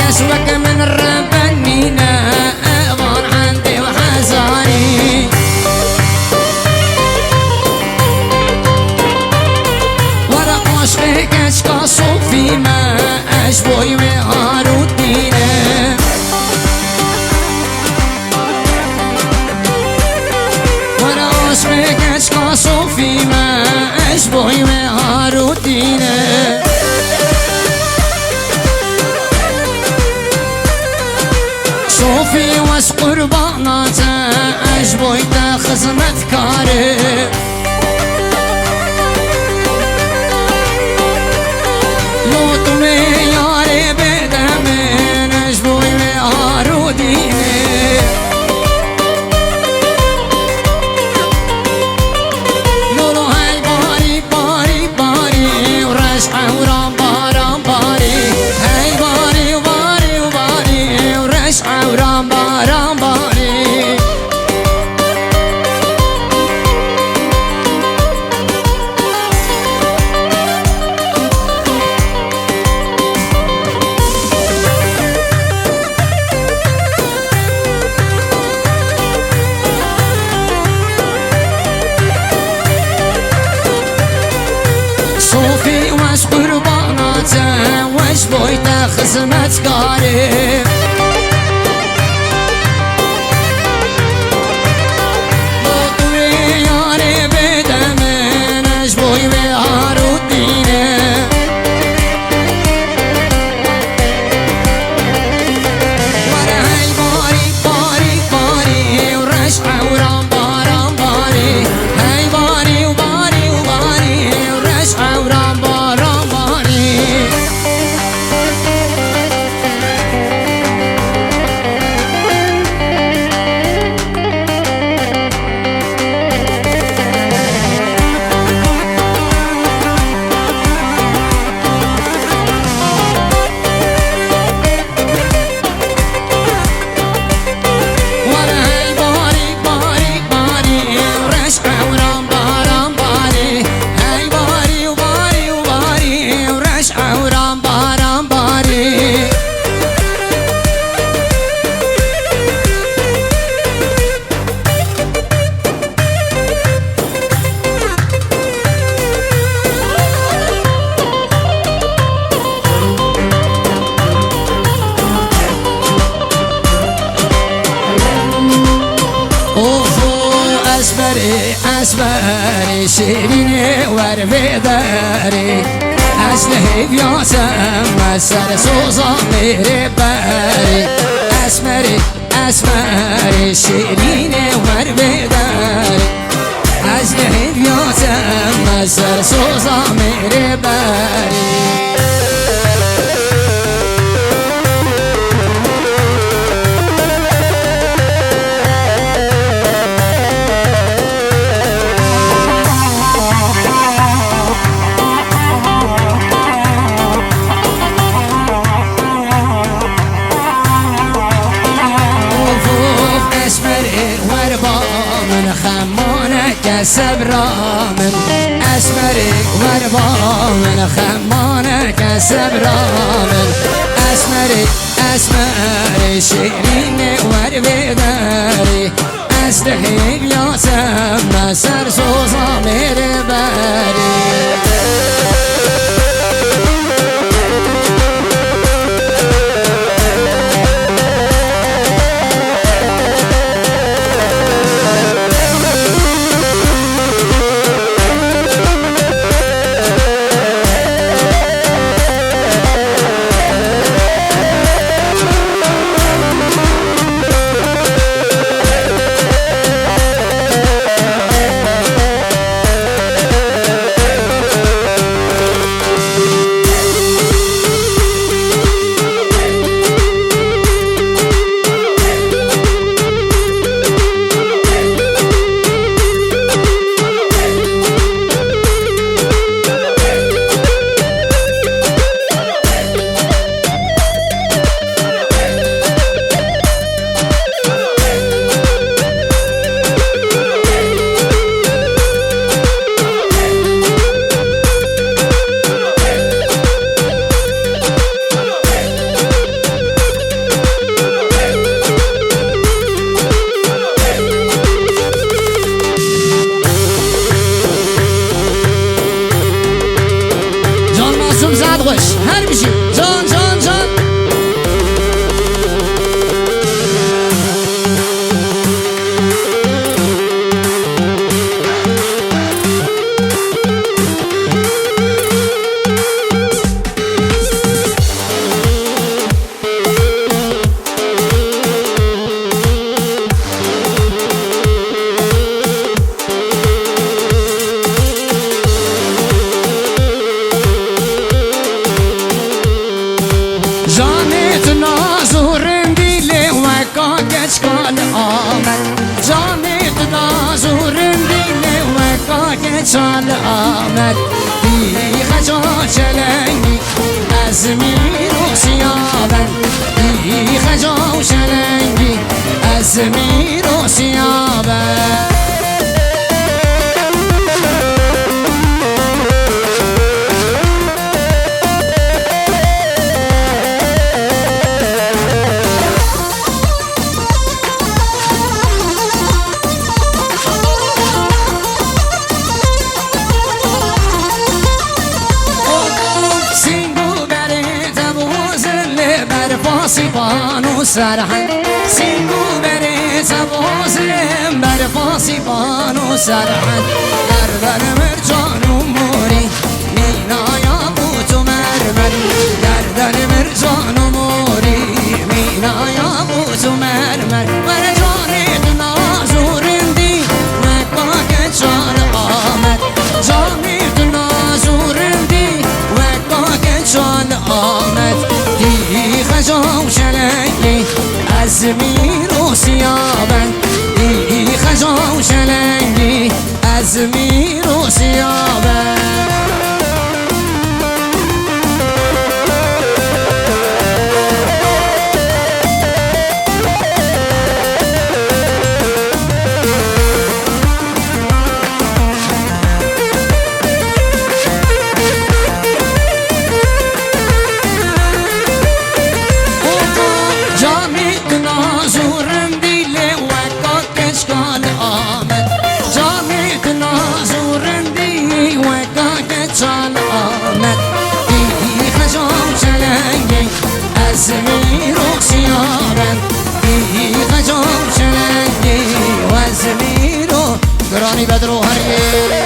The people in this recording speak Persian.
أسوق من الربنينا ضار عندي وحزاني ورق عشقك أشكى صوفي ما أشبوي وهارودينا ورق عشقك أشكى صوفي ما أشبوي وهارودينا صوفي واس قرباناته أشبوي تا خزمت كاره لوطمي ياري بدمين أشبوي وهاروديني لولو هاي باري باري باري ورشحة ورامبا رامباري هاي باري وباري وباري ورشحة ورامبا رامباري صوفي واش قرباناته واش بويته خزمت كاري لطوي ياري بدمين أشبوي وهاروديني ورا هاي باري باري باري ورشحة ورامبا رامباري هاي باري وباري وباري ورشحة ورامبا رامباري ورا هاي باري باري باري ورشحة ورامبا رامباري هاي باري وباري وباري ورشحة ورامبا رامباري اوفو اسبري اسبري شيريني وربداري اسلهي بياسم مسر سوزا ميري باري اسمري اسمري شيريني وربداري اسلهي بياسم مسر سوزا ميري باري من خمانك سبرا من أسمري وربا من خمانك سبرا من أسمري أسمري شيرين وربداري أسلحي بياسم مسر سوزا ميري باري محمد خوش هر بشی جان جان جان جانت نازورم دیله وکا گچکال آمد جانت نازورم دیله وکا گچکال آمد بی خجا چلنگی از میر و سیابن بی خجا چلنگی از میر و سیابن فاسبان سرحن سینگو بری تبازم بر فاسبان سرحن گردن مرجان و موری مینایا بوت و مرمر گردن مرجان و موری مینایا بوت و مرمر مرجانت نازورم دی وکا گچال آمد جانت نازورم دی وکا گچال آمد دی خجا و شلنگی از میر و سیابن دی خجا و شلنگی از میر و سیابن زمین و سیابن بی خجام چلنگی و زمین و گرانی بدرو هریه